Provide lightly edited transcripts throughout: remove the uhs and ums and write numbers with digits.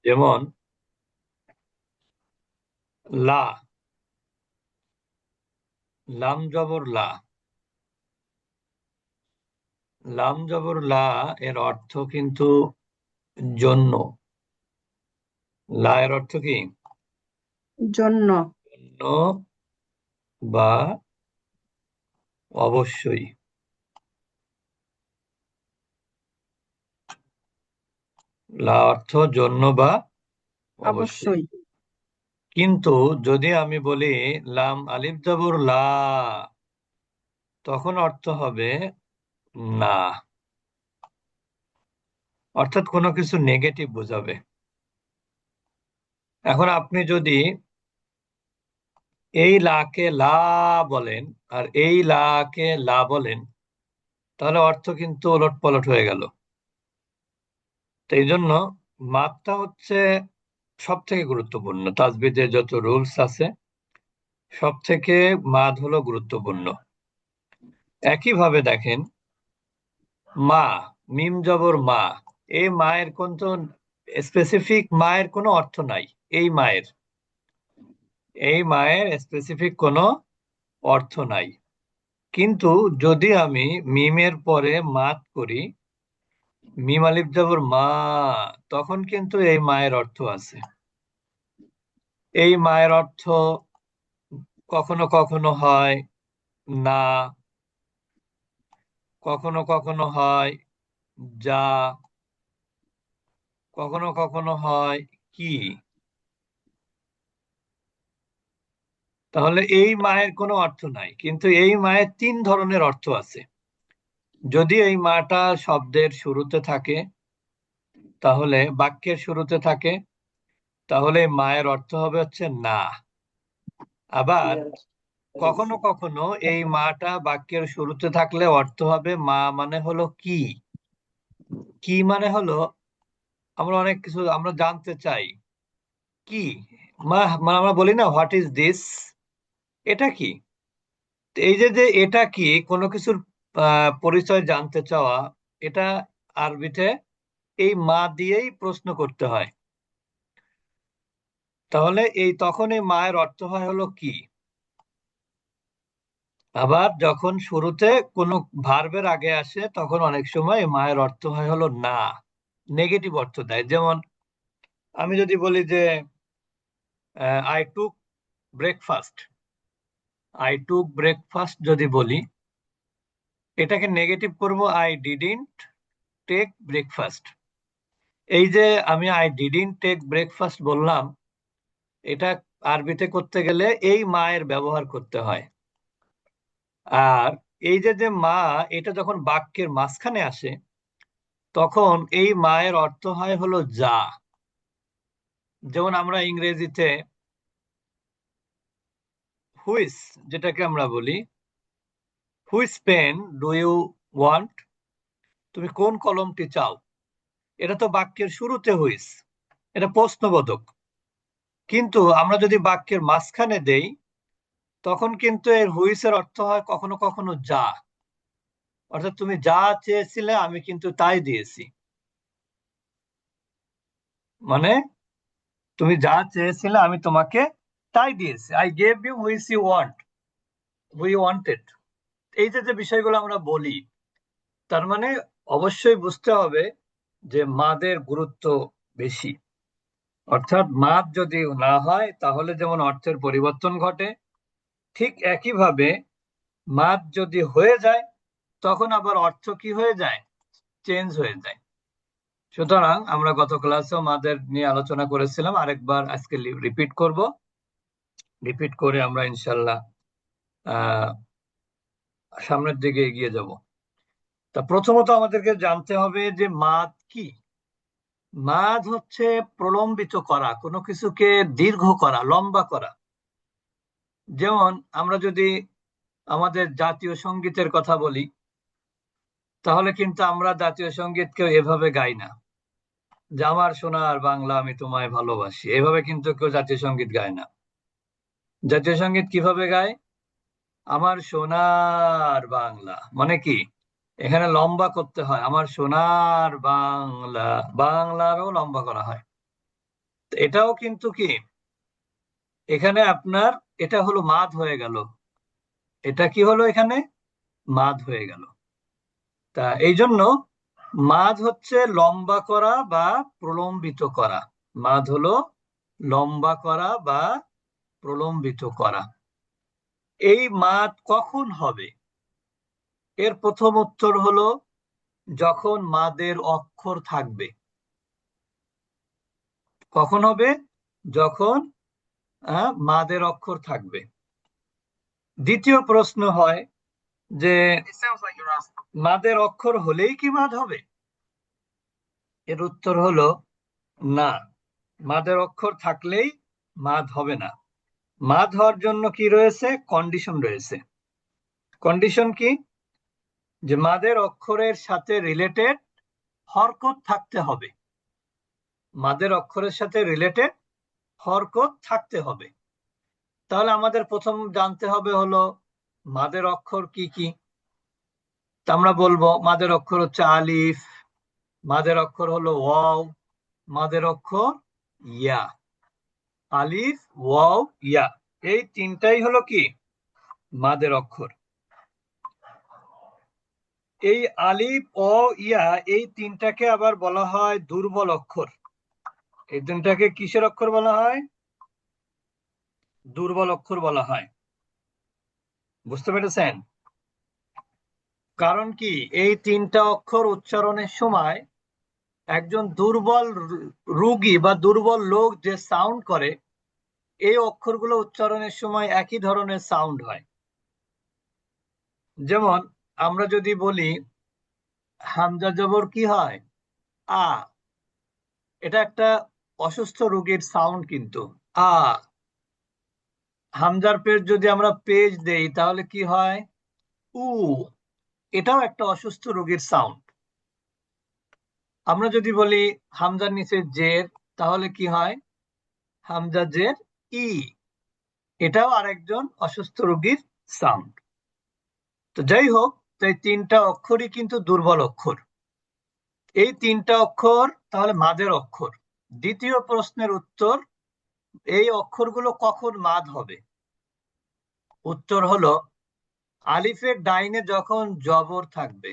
যেমন লা, লাম জবর লা, লাম জবর লা এর অর্থ কিন্তু জন্য। লা এর অর্থ কি? জন্য। জন্য বা অবশ্যই। লা অর্থ জন্য বা অবশ্যই। অবশ্যই। কিন্তু যদি আমি বলি লাম আলিফ জবর লা, তখন অর্থ হবে না, অর্থাৎ কোনো কিছু নেগেটিভ বোঝাবে। এখন আপনি যদি এই লাকে লা বলেন আর এই লাকে লা বলেন, তাহলে অর্থ কিন্তু ওলট পালট হয়ে গেল। তো এই জন্য মাপটা হচ্ছে সব থেকে গুরুত্বপূর্ণ। তাজবিদের যত রুলস আছে সব থেকে মাদ হলো গুরুত্বপূর্ণ। একইভাবে দেখেন মা, মিম জবর মা, এই মায়ের কোন স্পেসিফিক মায়ের কোনো অর্থ নাই। এই মায়ের, এই মায়ের স্পেসিফিক কোনো অর্থ নাই। কিন্তু যদি আমি মিমের পরে মাত করি, মিম আলিফ জবর মা, তখন কিন্তু এই মায়ের অর্থ আছে। এই মায়ের অর্থ কখনো কখনো হয় না, কখনো কখনো হয় যা, কখনো কখনো হয় কি। তাহলে এই মায়ের কোনো অর্থ নাই, কিন্তু এই মায়ের তিন ধরনের অর্থ আছে। যদি এই মাটা শব্দের শুরুতে থাকে, তাহলে বাক্যের শুরুতে থাকে, তাহলে এই মায়ের অর্থ হবে হচ্ছে না। আবার কখনো কখনো এই মাটা বাক্যের শুরুতে থাকলে অর্থ হবে মা মানে হলো কি। কি মানে হলো আমরা অনেক কিছু আমরা জানতে চাই কি, মা মানে আমরা বলি না হোয়াট ইজ দিস, এটা কি। তো এই যে যে এটা কি, কোনো কিছুর পরিচয় জানতে চাওয়া, এটা আরবিতে এই মা দিয়েই প্রশ্ন করতে হয়। তাহলে এই তখন এই মায়ের অর্থ হয় হলো কি। আবার যখন শুরুতে কোনো ভার্বের আগে আসে, তখন অনেক সময় এই মায়ের অর্থ হয় হলো না, নেগেটিভ অর্থ দেয়। যেমন আমি যদি বলি যে I took breakfast, I took breakfast যদি বলি, এটাকে নেগেটিভ করব আই ডিডন্ট টেক ব্রেকফাস্ট। এই যে আমি আই ডিডন্ট টেক ব্রেকফাস্ট বললাম, এটা আরবিতে করতে গেলে এই মায়ের ব্যবহার করতে হয়। আর এই যে যে মা, এটা যখন বাক্যের মাঝখানে আসে, তখন এই মায়ের অর্থ হয় হলো যা। যেমন আমরা ইংরেজিতে হুইস, যেটাকে আমরা বলি which pen do you want, তুমি কোন কলমটি চাও, এটা তো বাক্যের শুরুতে হুইস, এটা প্রশ্নবোধক। কিন্তু আমরা যদি বাক্যের মাঝখানে দেই, তখন কিন্তু এর হুইসের অর্থ হয় কখনো কখনো যা। অর্থাৎ তুমি যা চেয়েছিলে আমি কিন্তু তাই দিয়েছি। মানে তুমি যা চেয়েছিলে আমি তোমাকে তাই দিয়েছি, I gave you which you want, we wanted. এই যে যে বিষয়গুলো আমরা বলি, তার মানে অবশ্যই বুঝতে হবে যে মাদের গুরুত্ব বেশি। অর্থাৎ মাদ যদি না হয় তাহলে যেমন অর্থের পরিবর্তন ঘটে, ঠিক একইভাবে মাদ যদি হয়ে যায়, তখন আবার অর্থ কি হয়ে যায়, চেঞ্জ হয়ে যায়। সুতরাং আমরা গত ক্লাসেও মাদের নিয়ে আলোচনা করেছিলাম, আরেকবার আজকে রিপিট করব। রিপিট করে আমরা ইনশাল্লাহ আহ সামনের দিকে এগিয়ে যাব। তা প্রথমত আমাদেরকে জানতে হবে যে মাদ কি। মাদ হচ্ছে প্রলম্বিত করা, কোনো কিছুকে দীর্ঘ করা, লম্বা করা। যেমন আমরা যদি আমাদের জাতীয় সঙ্গীতের কথা বলি, তাহলে কিন্তু আমরা জাতীয় সঙ্গীতকে এভাবে গাই না যে আমার সোনার বাংলা আমি তোমায় ভালোবাসি, এভাবে কিন্তু কেউ জাতীয় সঙ্গীত গায় না। জাতীয় সঙ্গীত কিভাবে গায়? আমার সোনার বাংলা মানে কি, এখানে লম্বা করতে হয়, আমার সোনার বাংলা, বাংলারও লম্বা করা হয়। এটাও কিন্তু কি, এখানে আপনার এটা হলো মাদ হয়ে গেল, এটা কি হলো এখানে মাদ হয়ে গেল। তা এই জন্য মাদ হচ্ছে লম্বা করা বা প্রলম্বিত করা। মাদ হলো লম্বা করা বা প্রলম্বিত করা। এই মাদ কখন হবে? এর প্রথম উত্তর হলো যখন মাদের অক্ষর থাকবে। কখন হবে? যখন মাদের অক্ষর থাকবে। দ্বিতীয় প্রশ্ন হয় যে মাদের অক্ষর হলেই কি মাদ হবে? এর উত্তর হলো না, মাদের অক্ষর থাকলেই মাদ হবে না। মাদ হওয়ার জন্য কি রয়েছে? কন্ডিশন রয়েছে। কন্ডিশন কি? যে মাদের অক্ষরের সাথে রিলেটেড হরকত থাকতে হবে। মাদের অক্ষরের সাথে রিলেটেড হরকত থাকতে হবে। তাহলে আমাদের প্রথম জানতে হবে হলো মাদের অক্ষর কি কি। তা আমরা বলবো মাদের অক্ষর হচ্ছে আলিফ, মাদের অক্ষর হলো ওয়াও, মাদের অক্ষর ইয়া। আলিফ, ওয়াও, ইয়া, এই তিনটাই হলো কি মাদের অক্ষর। এই আলিফ ও ইয়া এই তিনটাকে আবার বলা হয় দুর্বল অক্ষর। এই তিনটাকে কিসের অক্ষর বলা হয়? দুর্বল অক্ষর বলা হয়। বুঝতে পেরেছেন? কারণ কি, এই তিনটা অক্ষর উচ্চারণের সময় একজন দুর্বল রোগী বা দুর্বল লোক যে সাউন্ড করে, এই অক্ষরগুলো উচ্চারণের সময় একই ধরনের সাউন্ড হয়। যেমন আমরা যদি বলি হামজা জবর কি হয় আ, এটা একটা অসুস্থ রোগীর সাউন্ড কিন্তু আ। হামজার পেজ যদি আমরা পেজ দেই তাহলে কি হয় উ, এটাও একটা অসুস্থ রোগীর সাউন্ড। আমরা যদি বলি হামজার নিচে জের তাহলে কি হয় হামজা জের ই, এটাও আরেকজন অসুস্থ রোগীর সাউন্ড। তো যাই হোক, এই তিনটা অক্ষরই কিন্তু দুর্বল অক্ষর। এই তিনটা অক্ষর তাহলে মাদের অক্ষর। দ্বিতীয় প্রশ্নের উত্তর, এই অক্ষরগুলো কখন মাদ হবে? উত্তর হলো আলিফের ডাইনে যখন জবর থাকবে।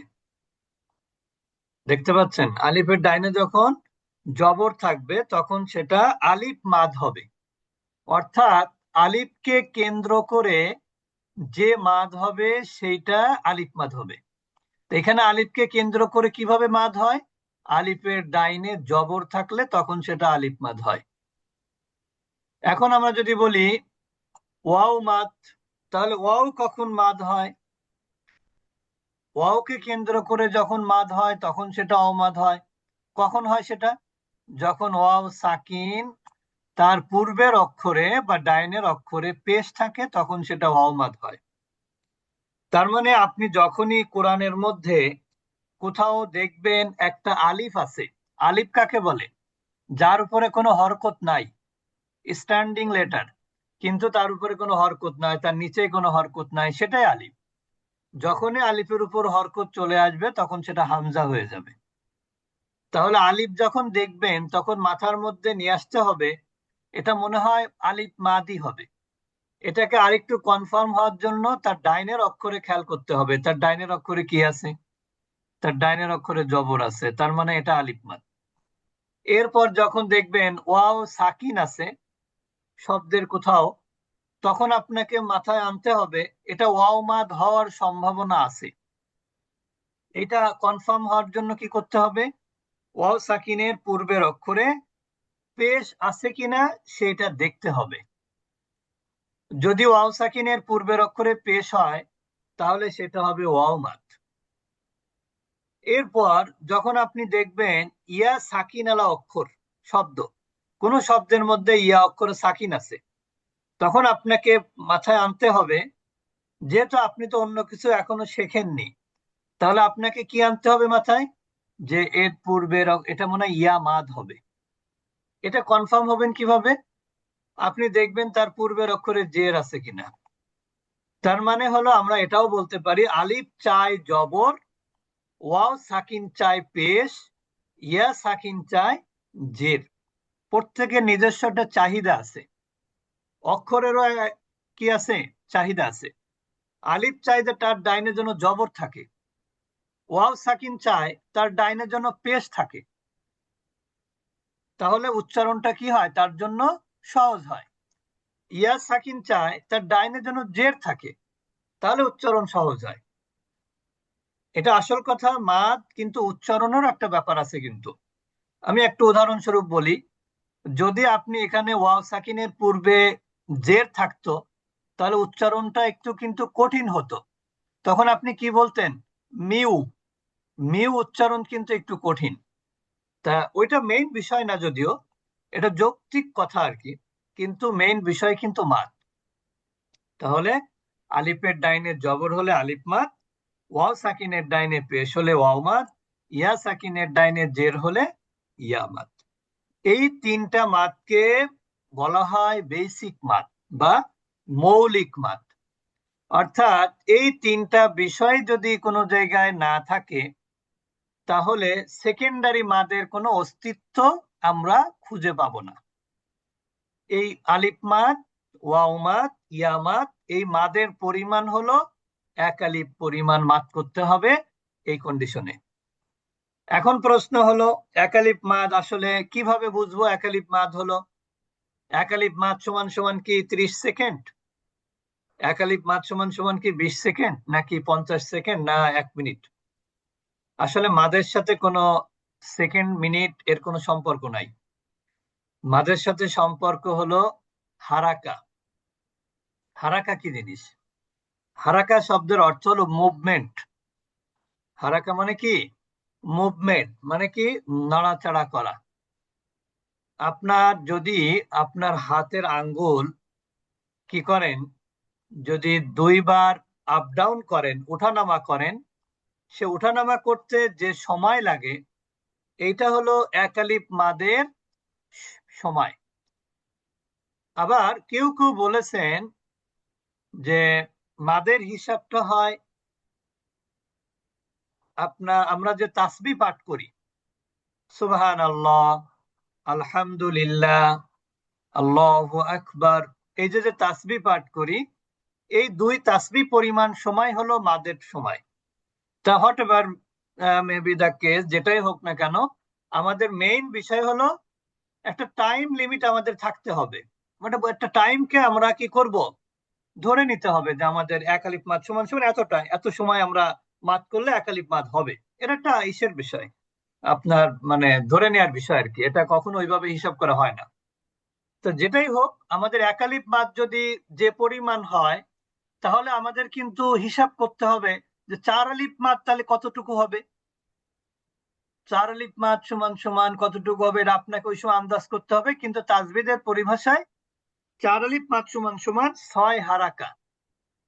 দেখতে পাচ্ছেন, আলিফের ডাইনে যখন জবর থাকবে তখন সেটা আলিফ মাদ হবে। অর্থাৎ আলিফকে কেন্দ্র করে যে মাদ হবে সেইটা আলিফ মাদ হবে। তো এখানে আলিফকে কেন্দ্র করে কিভাবে মাদ হয়? আলিফের ডাইনে জবর থাকলে তখন সেটা আলিফ মাদ হয়। এখন আমরা যদি বলি ওয়াও মাদ, তাহলে ওয়াও কখন মাদ হয়? ওয়াওকে কেন্দ্র করে যখন মাদ হয় তখন সেটা অমাদ হয়। কখন হয় সেটা? যখন ওয়াও সাকিন তার পূর্বের অক্ষরে বা ডাইনের অক্ষরে পেশ থাকে তখন সেটা ওয়াও মাদ হয়। তার মানে আপনি যখনই কোরআনের মধ্যে কোথাও দেখবেন একটা আলিফ আছে, আলিফ কাকে বলে? যার উপরে কোনো হরকত নাই, স্ট্যান্ডিং লেটার, কিন্তু তার উপরে কোনো হরকত নাই, তার নিচে কোনো হরকত নাই, সেটাই আলিফ। যখনই আলিফের উপর হরকত চলে আসবে তখন সেটা হামজা হয়ে যাবে। তাহলে আলিফ যখন দেখবেন তখন মাথার মধ্যে নিয়ে আসতে হবে এটা মনে হয় আলিফ মাদি হবে। এটাকে আরেকটু কনফার্ম হওয়ার জন্য তার ডাইনের অক্ষরে খেয়াল করতে হবে, তার ডাইনের অক্ষরে কি আছে? তার ডাইনের অক্ষরে জবর আছে, তার মানে এটা আলিফ মাদ। এরপর যখন দেখবেন ওয়াও সাকিন আছে শব্দের কোথাও, তখন আপনাকে মাথায় আনতে হবে এটা ওয়াও মাদ হওয়ার সম্ভাবনা আছে। এটা কনফার্ম হওয়ার জন্য কি করতে হবে? ওয়াও সাকিনের পূর্বের অক্ষরে পেশ আছে কিনা সেটা দেখতে হবে। যদি ওয়াও সাকিনের পূর্বের অক্ষরে পেশ হয় তাহলে সেটা হবে ওয়াও মাদ। এরপর যখন আপনি দেখবেন ইয়া সাকিন আলা অক্ষর শব্দ, কোন শব্দের মধ্যে ইয়া অক্ষরে সাকিন আছে, তখন আপনাকে মাথায় আনতে হবে যেহেতু আপনি তো অন্য কিছু এখনো শেখেননি, তাহলে আপনাকে কি আনতে হবে মাথায়? যে এর পূর্বের এটা মনে হয় ইয়া মাদ হবে। এটা কনফার্ম হবেন কিভাবে? আপনি দেখবেন তার পূর্বের অক্ষরে জের আছে কিনা। তার মানে হলো আমরা এটাও বলতে পারি আলিফ চাই জবর, ওয়াও সাকিন চাই পেশ, ইয়া সাকিন চাই জের। প্রত্যেকের নিজস্ব একটা চাহিদা আছে, অক্ষরেরও কি আছে, চাহিদা আছে। আলিফ চাই যে তার ডাইনের জন্য জবর থাকে, ওয়াও সাকিন চায় তার ডাইনের জন্য পেশ থাকে, তাহলে উচ্চারণটা কি হয়, তার জন্য সহজ হয়। ইয়া সাকিন চায় তার ডাইনের জন্য জের থাকে, তাহলে উচ্চারণ সহজ হয়। এটা আসল কথা মাদ, কিন্তু উচ্চারণের একটা ব্যাপার আছে। কিন্তু আমি একটু উদাহরণস্বরূপ বলি, যদি আপনি এখানে ওয়াও সাকিনের পূর্বে জের থাকতো, তাহলে উচ্চারণটা একটু কিন্তু কঠিন হতো। তখন আপনি কি বলতেন, মিউ। মিউ উচ্চারণ কিন্তু একটু কঠিন। তা ওইটা মেইন বিষয় না, যদিও এটা যৌক্তিক কথা আর কি, কিন্তু মেইন বিষয় কিন্তু মাদ। তাহলে আলিফের ডাইনে জবর হলে আলিফ মাদ, ওয়াও সাকিনের ডাইনে পেশ হলে ওয়াও মাদ, ইয়া সাকিনের ডাইনে জের হলে ইয়া মাদ। এই তিনটা মাদকে বলা হয় বেসিক মাদ বা মৌলিক মাদ। অর্থাৎ এই তিনটা বিষয় যদি কোনো জায়গায় না থাকে, তাহলে সেকেন্ডারি মাদের কোনো অস্তিত্ব আমরা খুঁজে পাবো না। এই আলিফ মাদ, ওয়াও মাদ, ইয়া মাদ, এই মাদের পরিমাণ হলো এক আলিফ পরিমাণ মাদ করতে হবে এই কন্ডিশনে। এখন প্রশ্ন হলো, এক আলিফ মাদ আসলে কিভাবে বুঝবো এক আলিফ মাদ হলো? এক আলিফ মাদ সমান সমান কি 30 সেকেন্ড? এক আলিফ মাদ সমান সমান কি 20 সেকেন্ড, নাকি 50 সেকেন্ড, না 1 মিনিট? আসলে মাদের সাথে কোনো সেকেন্ড মিনিট এর কোনো সম্পর্ক নাই। মাদের সাথে সম্পর্ক হলো হারাকা। হারাকা কি জিনিস? হারাকা শব্দের অর্থ হলো মুভমেন্ট। হারাকা মানে কি? মুভমেন্ট মানে কি? নড়াচড়া করা। আপনার যদি আপনার হাতের আঙ্গুল কি করেন, যদি 2বার আপ ডাউন করেন, ওঠানামা করেন, সে ওঠানামা করতে যে সময় লাগে, এইটা হলো এক আলিফ মাদের সময়। আবার কেউ কেউ বলেছেন যে মাদের হিসাবটা হয় আমরা যে তাসবিহ পাঠ করি, সুবহানাল্লাহ, আলহামদুলিল্লাহ, আল্লাহু আকবার, এই যে যে তাসবিহ পাঠ করি, এই 2 তাসবিহ পরিমাণ সময় হলো মাদের সময়। তা what ever maybe the case, যেটাই হোক না কেন, আমাদের মেইন বিষয় হলো একটা টাইম লিমিট আমাদের থাকতে হবে। মানে একটা টাইমকে আমরা কি করব, ধরে নিতে হবে যে আমাদের এক আলিফ মাদ সমান সমান এতটা, এত সময় আমরা মাদ করলে এক আলিফ মাদ হবে। এটা একটা ইসের বিষয়, আপনার মানে ধরে নেওয়ার বিষয় আর কি। এটা কখনো ওইভাবে হিসাব করা হয় না। তো যেটাই হোক, আমাদের এক আলিফ মাদ যদি যে পরিমাণ হয়, তাহলে আমাদের কিন্তু হিসাব করতে হবে যে 4 আলিফ মাদ তাহলে কতটুকু হবে। 4 আলিফ মাদ সমান সমান কতটুকু হবে, এটা আপনাকে ওই সময় আন্দাজ করতে হবে। কিন্তু তাজবিদের পরিভাষায় 4 আলিফ মাদ সমান সমান 6 হারাকা।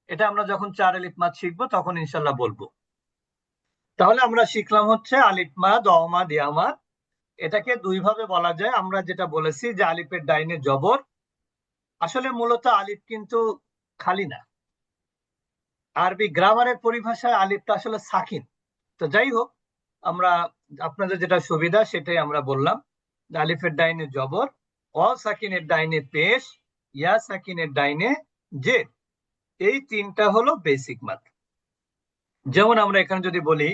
এটা আমরা যখন 4 আলিফ মাদ শিখবো তখন ইনশাল্লাহ বলবো। তাহলে আমরা শিখলাম হচ্ছে আলিফ মাদ, অ মাদ, ইয়া মাদ। এটাকে 2 ভাবে বলা যায়। আমরা যেটা বলেছি যে আলিফের ডাইনে জবর, আসলে মূলত আলিফ কিন্তু খালি না। আরবি গ্রামারের পরিভাষায় আলিফটা আসলে সাকিন। তো যাই হোক, আমরা আপনাদের যেটা সুবিধা সেটাই আমরা বললাম। আলিফের ডাইনে জবর, অ সাকিনের ডাইনে পেশ, ইয়া সাকিনের ডাইনে জের, এই তিনটা হলো বেসিক মাদ। যেমন আমরা এখানে যদি বলি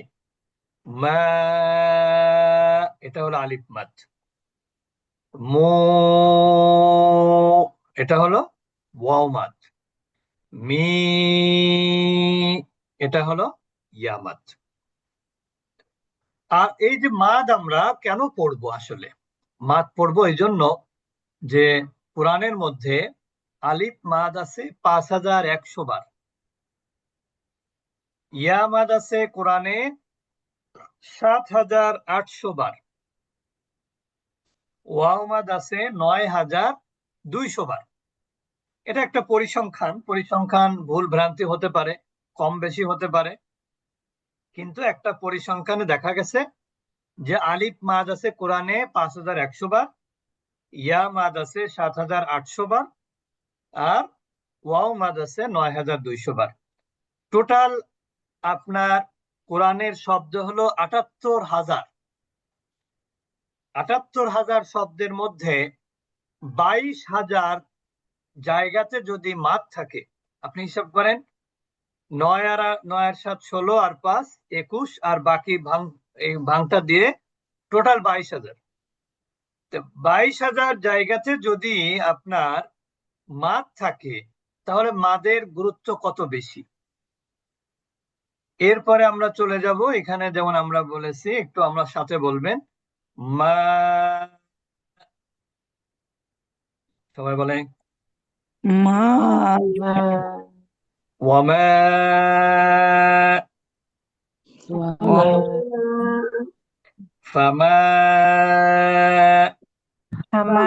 মা, এটা হলো আলিফ মাদ। মো, এটা হলো ওয়াও মাদ। মি, এটা হলো ইয়া মাদ। আর এই যে মাদ আমরা কেন পড়বো, আসলে মাদ পড়বো এই জন্য যে কোরআনের মধ্যে আলিফ মাদ আছে 5100 বার, ইয়া মাদ আছে কোরআনে 7800 বার, ওয়াও মাদ আছে 9200 বার। এটা একটা পরিসংখ্যান, পরিসংখ্যান ভুল ভ্রান্তি হতে পারে, কম বেশি হতে পারে, কিন্তু একটা পরিসংখ্যানে দেখা গেছে যে আলিফ মাদ আছে কোরআনে 5100 বার, ইয়া মাদ আছে 7800 বার, আর ওয়াও মাদ আছে 9200 বার। টোটাল আপনার কোরআনের শব্দ হলো 78,000। ৭৮,০০০ শব্দের মধ্যে 22,০০০ জায়গাতে যদি মাদ থাকে, আপনি হিসাব করেন, ৯ আর ৭ ১৬ আর ৫ ২১ আর বাকি এই ভাঙটা দিয়ে টোটাল 22,০০০। 22,০০০ জায়গাতে যদি আপনার মাদ থাকে, তাহলে মাদের গুরুত্ব কত বেশি? এরপরে আমরা চলে যাব, এখানে যেমন আমরা বলেছি, একটু আমরা সাথে বলবেন, মা, সবাই বলে মা, ওয়ামা, ফামা, আমা,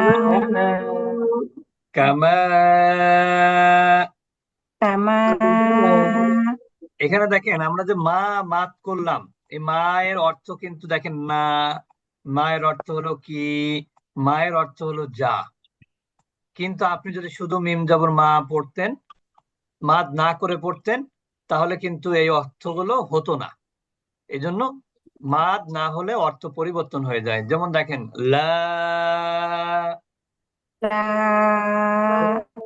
কামা। তামা, এখানে দেখেন আমরা যে মা মাত করলাম, এই মায়ের অর্থ কিন্তু দেখেন না, মায়ের অর্থ হলো কি, মায়ের অর্থ হলো যা। কিন্তু আপনি যদি শুধু মিম জবর মা পড়তেন, মাদ না করে পড়তেন, তাহলে কিন্তু এই অর্থগুলো হতো না। এই জন্য মাদ না হলে অর্থ পরিবর্তন হয়ে যায়। যেমন দেখেন, লা, লা,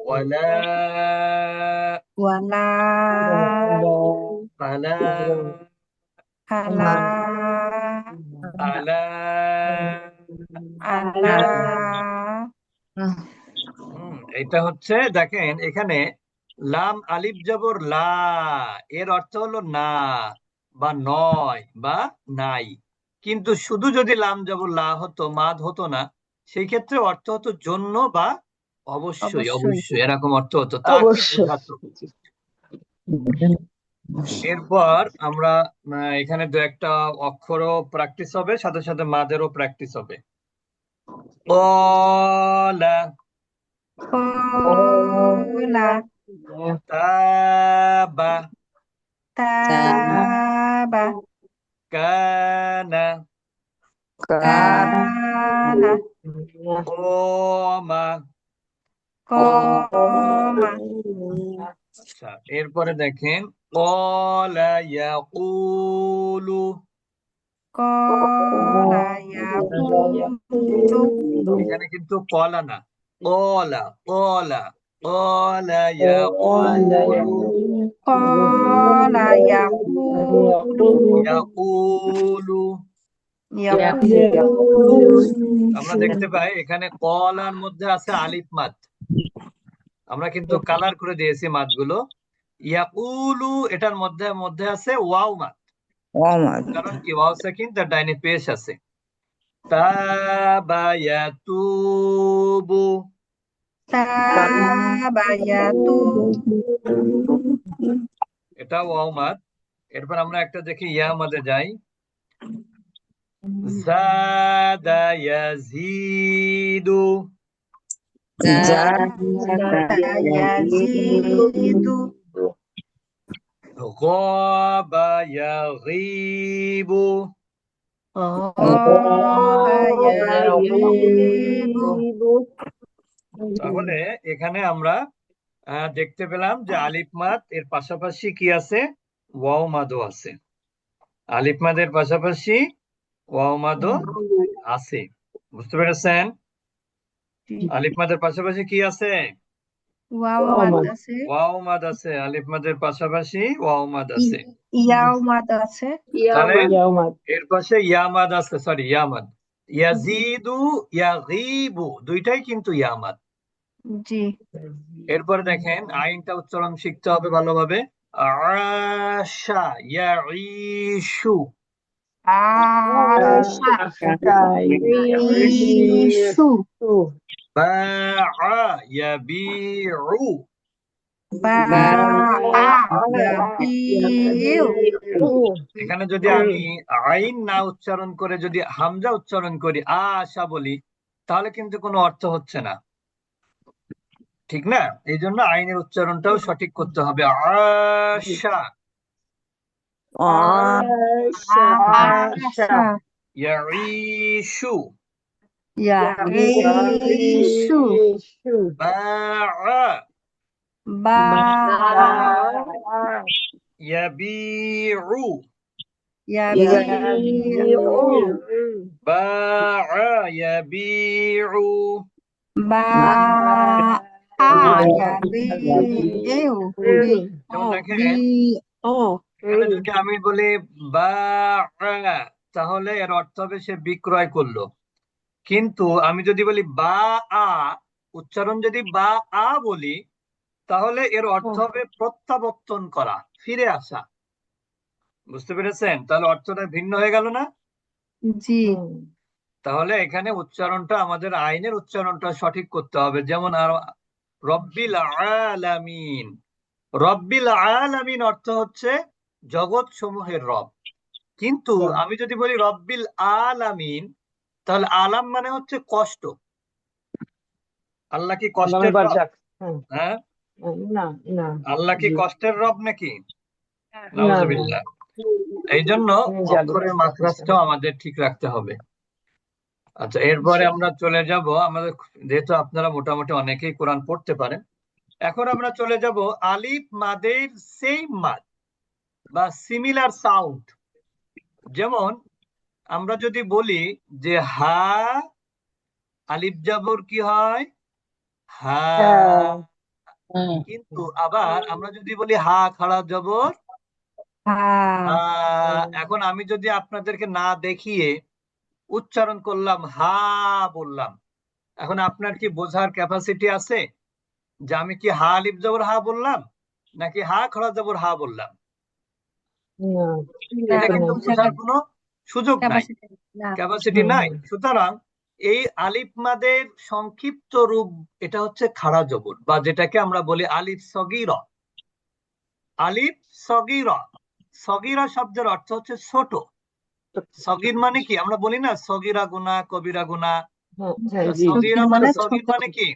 ওয়ালা, ওয়ালা, ফালা, ফালা, আলা। আলা, এটা হচ্ছে দেখেন এখানে লাম আলিফ জবর লা, এর অর্থ হলো না বা নয় বা নাই। কিন্তু শুধু যদি লাম জবর লা হতো, মাদ হতো না, সেই ক্ষেত্রে অর্থ হতো জন্য বা অবশ্যই, অবশ্যই। অবশ্যই এরকম অর্থ হতো, তাকে বোঝাতো। এরপর আমরা এখানে দু একটা অক্ষরও প্র্যাকটিস হবে, সাথে সাথে মাদেরও প্র্যাকটিস হবে। কলা, কলা, তাবা, তাবা, কানা, কানা, ওমা। কমা, আচ্ছা, এরপরে দেখেন, কলা ইয়াকুলু। কলা, ইয়াকুলু, এখানে কিন্তু কলা না, কলা, কলা, কলা ইয়াকুলু, কলা, ইয়াকুলু, ইয়াকুলু। ইয়াকুলু, আমরা দেখতে পাই এখানে কলার মধ্যে আছে আলিফ মাদ, আমরা কিন্তু কালার করে দিয়েছি মাদগুলো। ইয়াকুলু এটার মধ্যে মধ্যে আছে ওয়াও মাদ, কারণ কি ওয়াও সাকিন, তার ডাইনে পেশ আছে। তাবা ইয়াতুবু, তাবা, ইয়াতুবু, এটা ওয়াও মাদ। এরপর আমরা একটা দেখি ইয়া মাদে যাই, জাদা ইয়াজিদু, জাদা, ইয়াজিদু, গাবা ইয়াগিবু। গাবা, ইয়াগিবু, তাহলে এখানে আমরা দেখতে পেলাম যে আলিফ মাদ এর পাশাপাশি কি আছে, ওয়াও মাদও আছে। আলিফ মাদের পাশাপাশি ওয়াও মাদও আছে, বুঝতে পেরেছেন? আলিফ মাদের পাশাপাশি কি আছে? ওয়াও মাদ আছে, ওয়াও মাদ আছে, আলিফ মাদের পাশাপাশি ওয়াও মাদ আছে। ইয়াও মাদ আছে, তাহলে এর পাশে ইয়া মাদ আছে, সরি ইয়া মাদ। ইয়াজিদু, ইয়াগিবু দুইটাই কিন্তু ইয়া মাদ। জি। এরপর দেখেন আইনটা উচ্চারণ শিখতে হবে ভালোভাবে। আশা ইয়াঈশু, আশা, ইশু, বাআ ইয়াবিউ, বাআ, ইয়াবিউ, এখানে যদি আমি আইন না উচ্চারণ করে যদি হামজা উচ্চারণ করি, আশা বলি, তাহলে কিন্তু কোনো অর্থ হচ্ছে না, ঠিক না? এই জন্য আইনের উচ্চারণটাও সঠিক করতে হবে। আশা, আশা, ইয়াঈশু, ইয়াঈশু, বাআ বাআ, ইয়াবিউ, ইয়াবিউ باع يبيع বাআ ইয়াবিউ যেমন দেখেন বিউ এখানে যদি আমি বলি বাআ, তাহলে এর অর্থ হবে সে বিক্রয় করলো। কিন্তু আমি যদি বলি বা আ, উচ্চারণ যদি বা আ বলি, তাহলে এর অর্থ হবে প্রত্যাবর্তন করা, ফিরে আসা। বুঝতে পেরেছেন? তাহলে অর্থটা ভিন্ন হয়ে গেল না? জি তাহলে এখানে উচ্চারণটা, আমাদের আইনের উচ্চারণটা সঠিক করতে হবে। যেমন আর রব্বিল আলামিন, রব্বিল আলামিন অর্থ হচ্ছে জগৎ সমূহের রব। কিন্তু আমি যদি বলি রব্বিল আলামিন, তাহলে আলাম মানে হচ্ছে কষ্ট। আল্লাহ কি কষ্টের রব? হ্যাঁ, আল্লাহ কি কষ্টের রব নাকি? নাউজুবিল্লাহ। এই জন্য অক্ষরের মাখরাজটাও আমাদের ঠিক রাখতে হবে। আচ্ছা, এরপরে আমরা চলে যাব আমাদের, যেহেতু আপনারা মোটামুটি অনেকেই কোরআন পড়তে পারেন, এখন আমরা চলে যাব আলিফ মাদের সেম মাদ বা সিমিলার সাউন্ড। যেমন আমরা যদি বলি যে হা, আলিফ জাবর কি হয়? হা। কিন্তু আবার আমরা যদি বলি হা খাড়া জবর হা। হা এখন আমি যদি আপনাদেরকে না দেখিয়ে উচ্চারণ করলাম, হা বললাম, এখন আপনার কি বোঝার ক্যাপাসিটি আছে যে আমি কি হা আলিফ জবর হা বললাম নাকি হা খাড়া জবর হা বললাম? না এটা কিন্তু বোঝার বোঝার কোনো সুযোগ নাই, ক্যাপাসিটি না ক্যাপাসিটি নাই। সুতরাং এই আলিফ মাদের সংক্ষিপ্ত রূপ, এটা হচ্ছে খাড়া জবর, বা যেটাকে আমরা বলি আলিফ সগীরা। আলিফ সগীরা, সগীরা শব্দের অর্থ হচ্ছে ছোট। সগীর মানে কি? আমরা বলি না সগীরা গুনাহ কবিরা গুনাহ, সগীরা সুখীর মানে মানে ছোট সগীর মানে কি?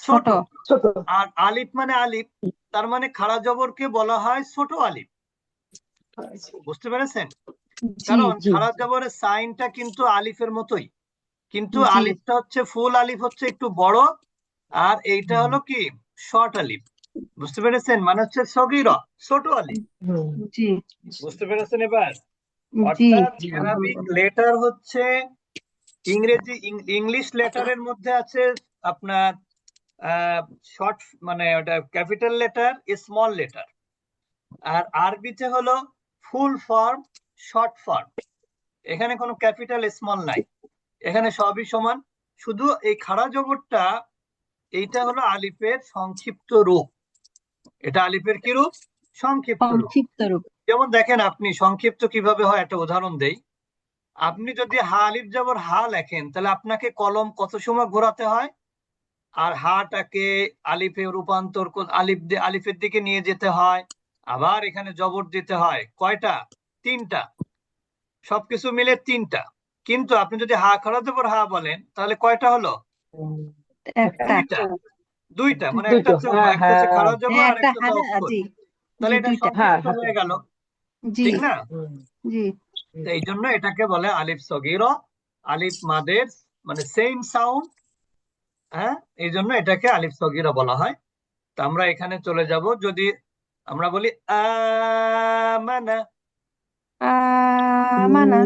ছোট ছোট। আর আলিফ মানে আলিফ, তার মানে খাড়া জবরকে বলা হয় ছোট আলিফ। বুঝতে পেরেছেন? জি কারণ খাড়া জবরের সাইনটা কিন্তু আলিফের মতোই, কিন্তু জি আলিফটা হচ্ছে, ফুল আলিফ হচ্ছে একটু বড়, আর এইটা হলো কি শর্ট আলিফ। বুঝতে পেরেছেন? মানে হচ্ছে সগীরা, ছোট আলিফ। জি বুঝতে পেরেছেন এবার? জি অর্থাৎ অ্যারাবিক লেটার হচ্ছে ইংরেজি, ইংলিশ লেটারের মধ্যে আছে আপনার শর্ট, মানে ওটা ক্যাপিটাল লেটার, স্মল লেটার। আর আরবিতে হলো ফুল ফর্ম, শর্ট ফর্ম। এখানে কোনো ক্যাপিটাল স্মল নাই, এখানে সবই সমান। শুধু এই খাড়া জবরটা, এইটা হলো আলিফের সংক্ষিপ্ত রূপ। এটা আলিফের কি রূপ? সংক্ষিপ্ত রূপ। সংক্ষিপ্ত রূপ যেমন দেখেন, আপনি সংক্ষিপ্ত কিভাবে হয় একটা উদাহরণ দেই। আপনি যদি হা আলিফ জবর হা লেখেন, তাহলে আপনাকে কলম কত সময় ঘোরাতে হয়? আর হাটাকে আলিফে রূপান্তর আলিফের দিকে নিয়ে যেতে হয়, আবার এখানে জবর দিতে হয়। কয়টা? তিনটা। সবকিছু মিলে তিনটা। কিন্তু আপনি যদি হা খাড়া জবর হা বলেন, তাহলে কয়টা হলো? একটা দুইটা। দুইটা, মানে একটা হচ্ছে, একটা হচ্ছে খাড়া জবর আর একটা একটা হচ্ছে হানা অক্ষর। জি জি তাহলে এটা দুইটা সংক্ষিপ্ত হয়ে গেল, জি ঠিক না? জি তো এই জন্য এটাকে বলে আলিফ সগীরা, আলিফ মাদের মানে সেম সাউন্ড। হ্যাঁ, এই জন্য এটাকে আলিফ সগীরা বলা হয়। তো আমরা এখানে চলে যাব, যদি আমরা বলি আমানা। আমানা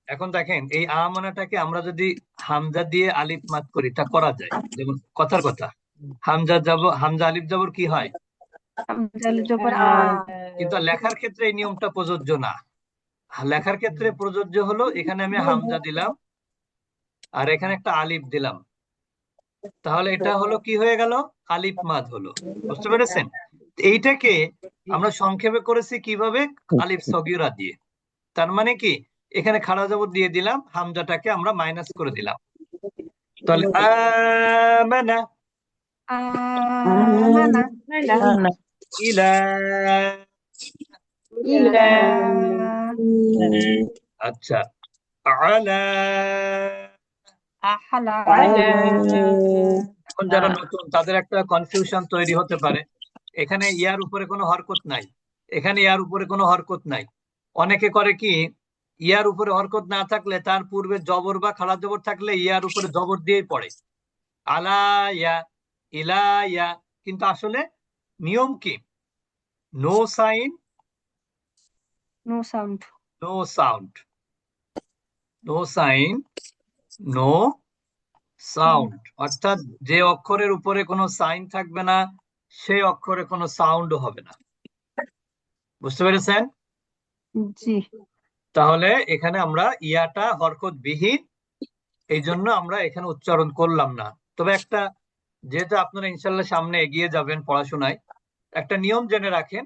এখন দেখেন, এই আমানাটাকে আমরা যদি হামজা দিয়ে আলিফ মাদ করি, তা করা যায়। যেমন কথার কথা, হামজা যাব, হামজা আলিফ জবর কি হয়? আমজাল জবর কিন্তু লেখার ক্ষেত্রে এই নিয়মটা প্রযোজ্য না। লেখার ক্ষেত্রে প্রযোজ্য হলো, এখানে আমি হামজা দিলাম আর এখানে একটা আলিফ দিলাম, তাহলে এটা হলো কি হয়ে গেল? আলিফ মাদ হলো। বুঝতে পেরেছেন? এইটাকে আমরা সংক্ষেপে করেছি কিভাবে? আলিফ সগীরা দিয়ে। তার মানে কি, এখানে খাড়া জবর দিয়ে দিলাম, হামজাটাকে আমরা মাইনাস করে দিলাম। তাহলে আমানা আমানা ইলা। ইলা আচ্ছা, আলা। আহলা এখন যারা নতুন, তাদের একটা কনফিউশন তৈরি হতে পারে। এখানে ইয়ার উপরে কোনো হরকত নাই, এখানে ইয়ার উপরে কোনো হরকত নাই। অনেকে করে কি, ইয়ার উপরে হরকত না থাকলে তার পূর্বে জবর বা খাড়া জবর থাকলে ইয়ার উপরে জবর দিয়েই পড়ে, আলা ইয়া, ইলা ইয়া। কিন্তু আসলে নিয়ম কি? No sign, no sound. No sound, no sign, no sound, অর্থাৎ যে অক্ষরের উপরে কোনো সাইন থাকবে না সেই অক্ষরে কোনো সাউন্ড হবে না। বুঝতে পেরেছেন? জি। তাহলে এখানে আমরা ইয়াটা হরকত বিহীন, এই জন্য আমরা এখানে উচ্চারণ করলাম না। তবে একটা, যেহেতু আপনারা ইনশাল্লাহ সামনে এগিয়ে যাবেন পড়াশোনায়, একটা নিয়ম জেনে রাখেন,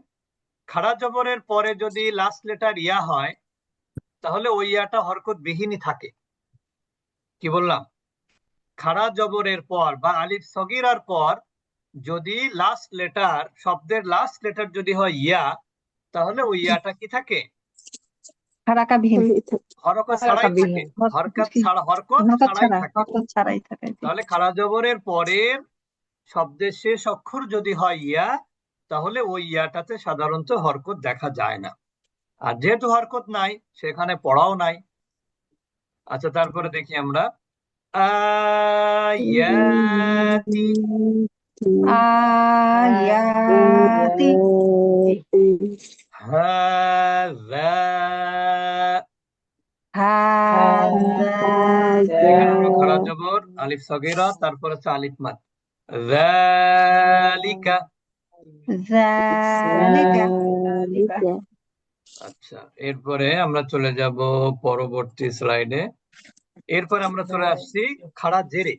খাড়া জবরের পরে যদি লাস্ট লেটার ইয়া হয় তাহলে ওই ইয়াটা হরকত বিহীনই থাকে। কি বললাম? খাড়া জবরের পর বা আলিফ সগীরার পর যদি লাস্ট লেটার, শব্দের লাস্ট লেটার যদি হয় ইয়া, তাহলে ওই ইয়াটা কি থাকে? হারাকাবিহীন। হরকত ছাড়াই থাকে, হরকত ছাড়া, হরকত হরকত ছাড়াই ছাড়া, থাকে। হরকত ছাড়াই থাকে। তাহলে খাড়া জবরের পরের শব্দের শেষ অক্ষর যদি হয় ইয়া, তাহলে ওই ইয়াটাতে সাধারণত হরকত দেখা যায় না। আর যেহেতু হরকত নাই, সেখানে পড়াও নাই। আচ্ছা, তারপরে দেখি আমরা আয়াতি, আয়াতি। হাযা, হাযা। এখানে আমরা খাড়া জবর, আলিফ সগীরা, তারপর হচ্ছে আলিফ মাদ, যালিকা। যালিকা। আচ্ছা, এরপরে আমরা চলে যাব পরবর্তী স্লাইডে। এরপরে আমরা চলে আসছি খাড়া জেরে।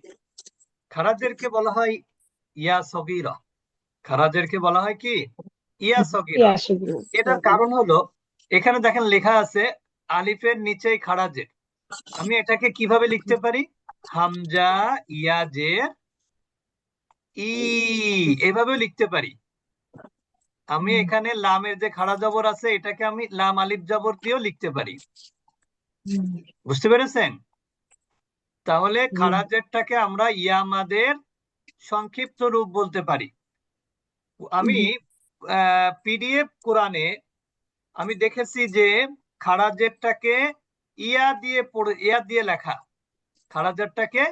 খাড়া জেরকে বলা হয় ইয়া সগীরা। খাড়া জেরকে বলা হয় কি? ইয়া সগীরা। এটার কারণ হলো, এখানে দেখেন লেখা আছে আলিফের নিচেই খাড়া জের। আমি এটাকে কিভাবে লিখতে পারি? হামজা ইয়া জের ই, এভাবে লিখতে পারি। আমি এখানে লামের যে খাড়া জবর আছে এটাকে আমি লাম আলিফ জবর দিয়েও লিখতে পারি। বুঝতে পেরেছেন? তাহলে খাড়া জেরটাকে আমরা ইয়ামাদের সংক্ষিপ্ত রূপ বলতে পারি। আমি পিডিএফ কোরআনে আমি দেখেছি যে খাড়া জেরটাকে ইয়া দিয়ে ইয়া দিয়ে লেখা, খাড়া জেরটাকে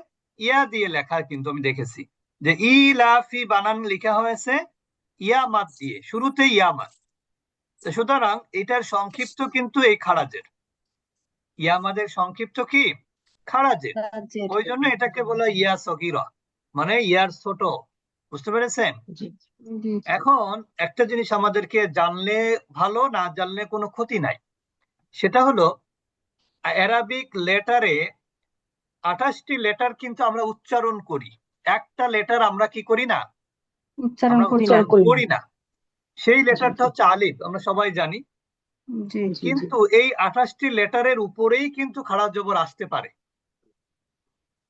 ইয়া দিয়ে লেখা কিন্তু আমি দেখেছি যে ইলাফি বানান লেখা হয়েছে ইয়া মাদ দিয়ে, শুরুতে ইয়া মাদ। সুতরাং এটার সংক্ষিপ্ত কিন্তু এই খাড়া জের। ইয়া মাদের সংক্ষিপ্ত কি? খাড়া জের। ওই জন্য এটাকে বলা ইয়া সগীরা, মানে ইয়ার ছোট। বুঝতে পেরেছেন? এখন একটা জিনিস আমাদেরকে জানলে ভালো, না জানলে কোনো ক্ষতি নাই। সেটা হলো অ্যারাবিক লেটারে 28টি লেটার কিন্তু আমরা উচ্চারণ করি। একটা লেটার আমরা কি করি না? উচ্চারণ আমরা করি না। উচ্চারণ করি না। সেই লেটারটা হচ্ছে আলিফ, আমরা সবাই জানি। জি। কিন্তু এই 28টি লেটারের উপরেই কিন্তু খাড়া জবর আসতে পারে।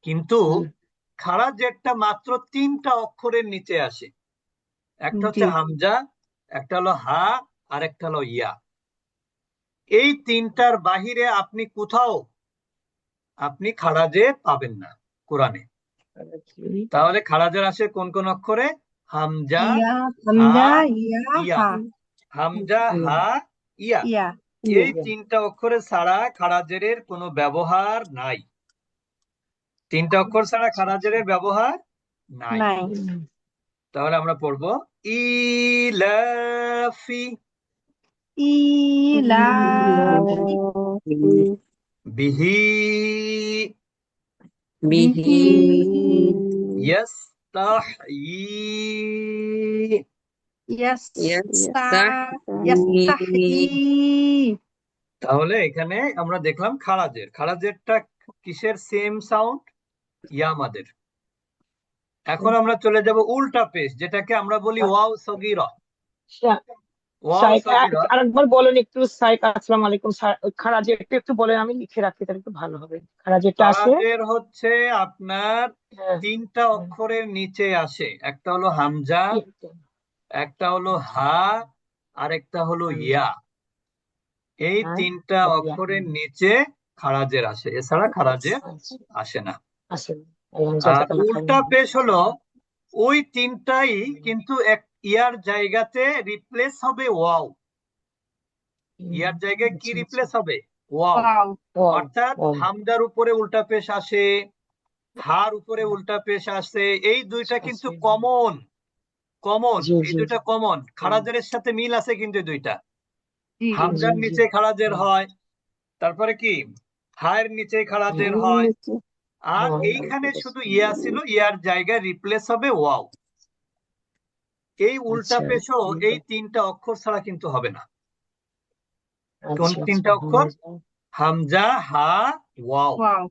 কিন্তু খাড়া জেরটা মাত্র 3টা অক্ষরের নিচে আসে। একটা হচ্ছে জি। হামজা, একটা হলো হা, আর একটা হলো ইয়া। এই 3টার বাহিরে আপনি কোথাও আপনি খাড়া জের পাবেন না কোরআনে। তাহলে খাড়া জের আসে কোন কোন অক্ষরে? হামজা, ইয়া, হা, হামজা, ইয়া, ইয়া। হা। হামজা, হা, ইয়া। ইয়া। এই 3টা অক্ষরে ছাড়া খাড়া জেরের কোনো ব্যবহার নাই। 3টা অক্ষর ছাড়া খাড়া জেরের ব্যবহার নাই। নাই। তাহলে আমরা পড়বো ইলাফি, ইলাফি, বিহি, বিহি, ইয়াস্তাহয়ি। ইয়াস্তাহি। তাহলে এখানে আমরা দেখলাম খাড়া জের। খাড়া জেরটা কিসের সেম সাউন্ড? ইয়ামাদের। এখন আমরা চলে যাব উল্টা পেশ, যেটাকে আমরা বলি ওয়াও সগীরা। ওয়াও সগীরা, আরেকবার বলেন একটু সাইক। আসসালামু আলাইকুম স্যার, খাড়া জেরটা একটু বলেন, আমি লিখে রাখি তাহলে একটু ভালো হবে। খাড়া জেরটা খাড়া আছে। জের হচ্ছে আপনার 3টা অক্ষরের নিচে আসে। একটা হলো হামজা, একটা হলো হা, আর একটা হলো ইয়া। এই 3টা অক্ষরের নিচে খাড়া জের আসে, এছাড়া খাড়া জের আসে না। আর উল্টা পেশ হলো ওই 3টাই কিন্তু এক ইয়ার জায়গাতে রিপ্লেস হবে ওয়াও। ইয়ার জায়গায় কি রিপ্লেস হবে? ওয়াও। অর্থাৎ হামজার উপরে উল্টা পেশ আসে, হার উপরে উল্টা পেশ আসে। এই দুইটা কিন্তু কমন, এই দুইটা কমন। খাড়া জেরের সাথে মিল আছে কিন্তু এই দুইটা। জি হামজার জি নিচে খাড়াজের হয়, তারপরে কি হায়ের নিচে খাড়াজের হয়, আর হয়। এইখানে শুধু ইয়া ছিল, ইয়ার জায়গায় রিপ্লেস হবে ওয়াও। এই উল্টা আচ্ছা পেশো এই তিনটা অক্ষর ছাড়া কিন্তু হবে না। কোন আচ্ছা তিনটা অক্ষর? হামজা, হা, ওয়াও। ওয়াও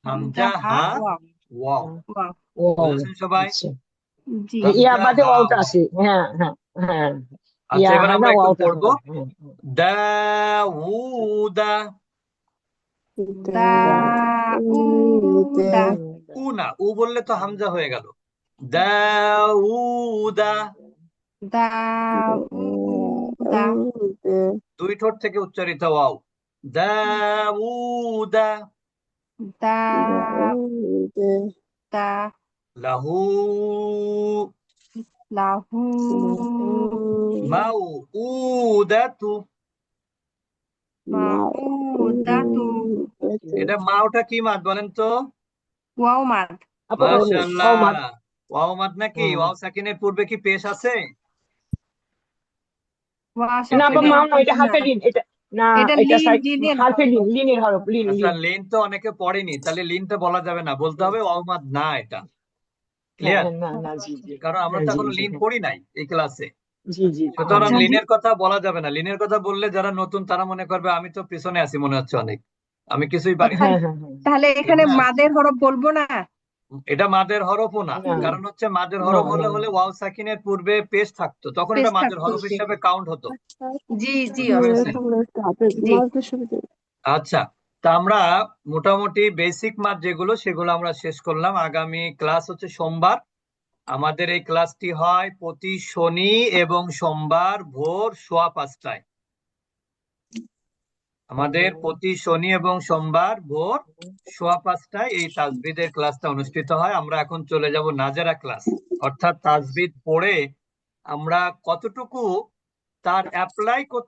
হামজা, হা হা, ওয়াও ওয়াও। ওয়াও ও বুঝেছেন সবাই? আচ্ছা জি ইয়া হামজা, বাদে হা, ওয়াওটা ওয়াও। আছে, হ্যাঁ হ্যাঁ হ্যাঁ, আচ্ছা, ইয়া এবার হয় না, আমরা একটু ওয়াওটা পড়বো। হয়, হ্যাঁ দাউদা, দাউদা উ না, উ বললে তো হামজা হয়ে গেল। দাউদা, দাউদা দুই ঠোঁট থেকে উচ্চারিত ওয়াও। দাউদা, দাউদা লাহু লাহু মাউদাতু। মাউদাতু এটা মাওটা কি মাদ বলেন তো? ওয়াও মাদ আপু মাশাআল্লাহ, ওয়াও মাদ। ওয়াও মাদ নাকি? ওয়াও সাকিনের পূর্বে কি পেশ আছে? ওয়াও না আপু সাকিনের মাও না, এটা পূর্বে না, হারফে লিন, এটা না, এটা এটা লিন জিনের হারফে হরফ। লিন, লিনের হরফ, লিন আচ্ছা, লিন। লিন তো অনেকে পড়েনি, তাহলে লিনটা বলা যাবে না, বলতে হবে ওয়াও মাদ না এটা। হ্যাঁ ক্লিয়ার? না না, জি জি কারণ আমরা হ্যাঁ, তো জি এখনো জি লিন হ্যাঁ, পড়ি নাই এই ক্লাসে। জি জি সুতরাং আচ্ছা লিনের কথা বলা যাবে না। লিনের কথা বললে যারা নতুন তারা মনে করবে আমি তো পিছনে আছি মনে হচ্ছে অনেক, আমি কিছুই পারি না। হ্যাঁ হ্যাঁ হ্যাঁ, তাহলে ঠিক এখানে না? মাদের হরফ বলবো না? এটা মাদের হরফও না, না কারণ হচ্ছে মাদের না হরফ না হলে হলে ওয়াও সাকিনের পূর্বে পেশ থাকতো, তখন পেশ এটা মাদের থাকতো, হরফ হিসাবে কাউন্ট হতো। জি জি বুঝতে পেরেছেন? জি আচ্ছা, তা আমরা মোটামুটি বেসিক মাদ যেগুলো সেগুলো আমরা শেষ করলাম। আগামী ক্লাস হচ্ছে সোমবার। আমাদের এই ক্লাসটি হয় প্রতি শনি এবং সোমবার ভোর 5:15টায়। আমাদের প্রতি শনি এবং সোমবার ভোর 5:15টায় এই তাজবিদের ক্লাসটা অনুষ্ঠিত হয়। আমরা এখন চলে যাব নাজেরা ক্লাস, অর্থাৎ তাজবিদ পড়ে আমরা কতটুকু তার অ্যাপ্লাই করতে